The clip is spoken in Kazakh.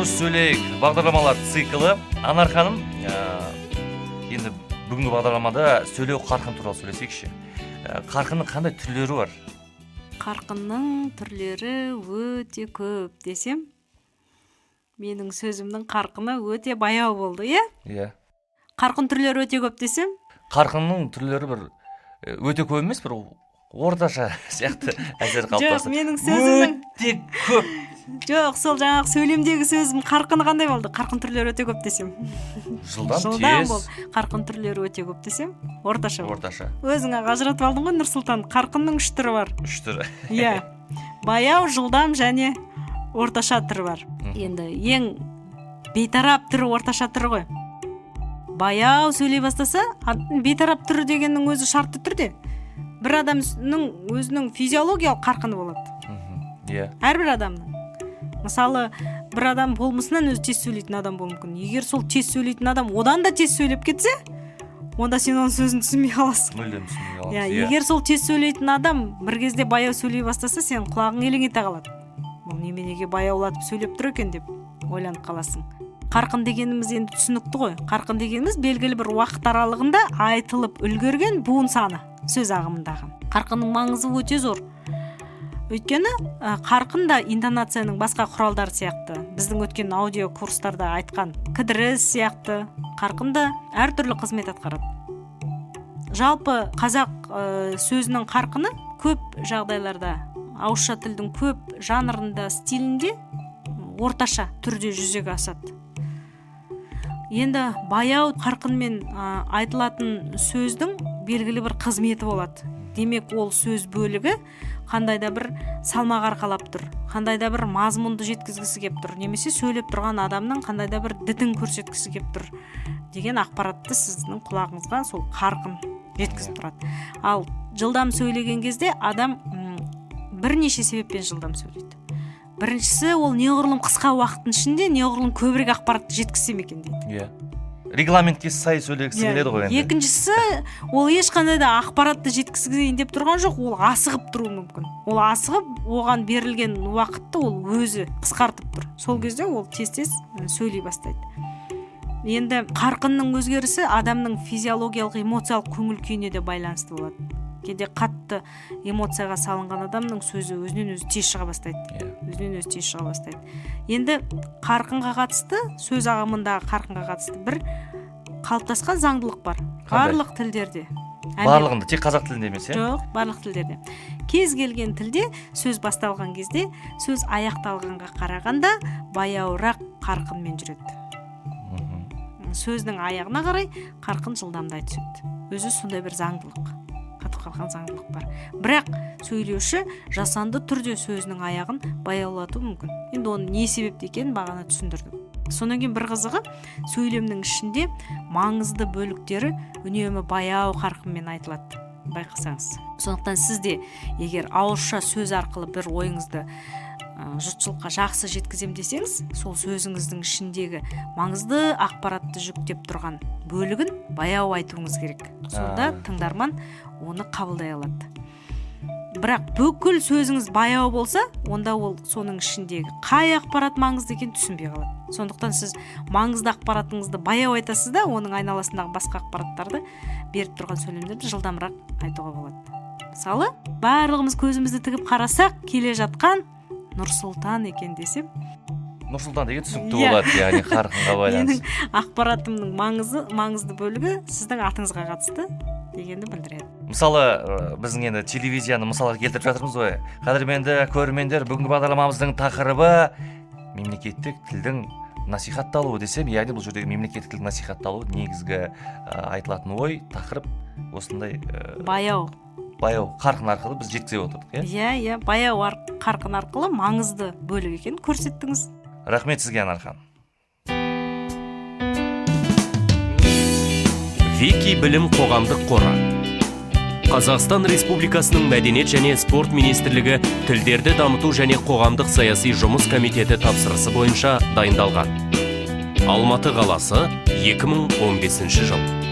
Орыс сөйлейік бағдарламалар циклы. Анар ханым, енді бүгінгі бағдарламада сөйлеу қарқын туралы сөйлесейікші. Қарқынның қандай түрлері бар? Қарқынның түрлері өте көп десем, менің сөзімнің қарқыны өте баяу болды, иә? Иә. Қарқын түрлері өте көп десем? Қарқынның түрлері бір өте көп емес, бір орташа сияқты әсер қалыптасты. Жоқ, менің сөзімнің өте көп. Жоқ, сол жаңағы сөйлемдегі сөзім қарқыны қандай болды? Қарқын түрлері өте көп десем. Жылдам тез. болды. Қарқын түрлері өте көп десем, орташа. Орташа. Өзің ажыратып алдың ғой, Нұрсұлтан. Қарқынның 3 түрі бар. 3 түрі. Иә. Баяу, жылдам және орташа түрі бар. Енді ең бейтарап түрі орташа түрі ғой. Баяу сөйлей бастаса, бейтарап түрі дегеннің өзі шартты түрде. Бір адамның өзінің физиологиялық қарқыны болады. Иә. Әрбір адамның. Мысалы, бір адам болмысынан өзі тез сөйлейтін адам болуы мүмкін. Егер сол тез сөйлейтін адам одан да тез сөйлеп кетсе, онда сен оның сөзін түсінбей қаласың. Мүлдем түсінбей қаласың. Иә, егер сол тез сөйлейтін адам бір кезде баяу сөйлей бастаса, сен құлағың елең ете қалады. Бұл неменеге баяулатып сөйлеп тұр екен деп ойланып қаласың. Қарқын дегеніміз енді түсінікті ғой. Қарқын дегеніміз белгілі бір уақыт аралығында айтылып үлгерген буын саны сөз ағымындағы. Қарқынның маңызы өте зор. Өйткені қарқын да интонацияның басқа құралдары сияқты, біздің өткен аудио курстарда айтқан кідіріс сияқты қарқын да әртүрлі қызмет атқарады. Жалпы қазақ сөзінің қарқыны көп жағдайларда ауызша тілдің көп жанрында, стилінде орташа түрде жүзеге асады. Енді баяу қарқынмен айтылатын сөздің белгілі бір қызметі болады. Демек, ол сөз бөлігі қандай да бір салмақ арқалап тұр, қандай да бір мазмұнды жеткізгісі кеп тұр, немесе сөйлеп тұрған адамның қандай да бір дітін көрсеткісі кеп тұр деген ақпаратты сіздің құлағыңызға сол қарқын жеткізіп тұрады. Ал жылдам сөйлеген кезде адам бірнеше себеппен жылдам сөйлейді. Біріншісі, ол неғұрлым қысқа уақыттың ішінде неғұрлым көбірек ақпаратты жеткізсем екен дейді. Иә. Регламентке сай сөйлегісі келеді ғой енді. Екіншісі, ол ешқандай да ақпаратты жеткізейін деп тұрған жоқ, ол асығып тұруы мүмкін. Ол асығып, оған берілген уақытты ол өзі қысқартып тұр. Сол кезде ол тез-тез сөйлей бастайды. Енді қарқынның өзгерісі адамның физиологиялық, эмоциялық көңіл күйіне де байланысты болады. Кейде қатты эмоцияға салынған адамның сөзі өзінен өзі тез шыға бастайды. Енді қарқынға қатысты, сөз ағымындағы қарқынға қатысты бір қалыптасқан заңдылық бар. Барлық тілдерде. Барлығында, тек қазақ тілінде емес, иә? Жоқ, барлық тілдерде. Кез келген тілде сөз басталған кезде, сөз аяқталғанға қарағанда баяуырақ қарқынмен жүреді. Сөздің аяғына қарай қарқын жылдамдай түседі. Өзі сондай бір заңдылық. Қалған заңдылық бар. Бірақ сөйлеуші жасанды түрде сөзінің аяғын баяулату мүмкін. Енді оның не себепті екенін бағана түсіндірдім. Сонан кейін бір қызығы, сөйлемнің ішінде маңызды бөліктері үнемі баяу қарқынмен айтылады. Байқасаңыз. Сондықтан сізде егер ауызша сөз арқылы бір ойыңызды жұртшылыққа жақсы жеткізем десеңіз, сол сөзіңіздің ішіндегі маңызды ақпаратты жүктеп тұрған бөлігін баяу айтуыңыз керек. Сонда тыңдарман оны қабылдай алады. Бірақ бүкіл сөзіңіз баяу болса, онда ол соның ішіндегі қай ақпарат маңызды екенін түсінбей қалады. Сондықтан сіз маңызды ақпаратыңызды баяу айтасыз да, оның айналасындағы басқа ақпараттарды беріп тұрған сөйлемдерді жылдамырақ айтуға болады. Мысалы, барлығымыз көзімізді тігіп қарасақ, келе жатқан Нұрсұлтан екен десем, Нұрсұлтан деген түсінікті болады, яғни қарқынға байланысты. Менің ақпаратымның маңызды бөлігі сіздің атыңызға қатысты дегенді білдіреді. Мысалы, біздің енді телевизияны мысалға келтіріп жатырмыз ғой. Қадірменді көрермендер, бүгінгі бағдарламамыздың тақырыбы мемлекеттік тілдің насихатталуы десем, яғни бұл жердегі мемлекеттік тілдің насихатталуы негізгі айтылатын ой, тақырып осындай баяу қарқын арқылы біз жеткізе отырдық, иә? Иә, баяу қарқын арқылы маңызды бөлік екенін көрсеттіңіз. Рахмет сізге, Анархан. Вики білім қоғамдық қоры. Қазақстан Республикасының Мәдениет және спорт министрлігі тілдерді дамыту және қоғамдық саяси жұмыс комитеті тапсырысы бойынша дайындалған. Алматы қаласы, 2015 жыл.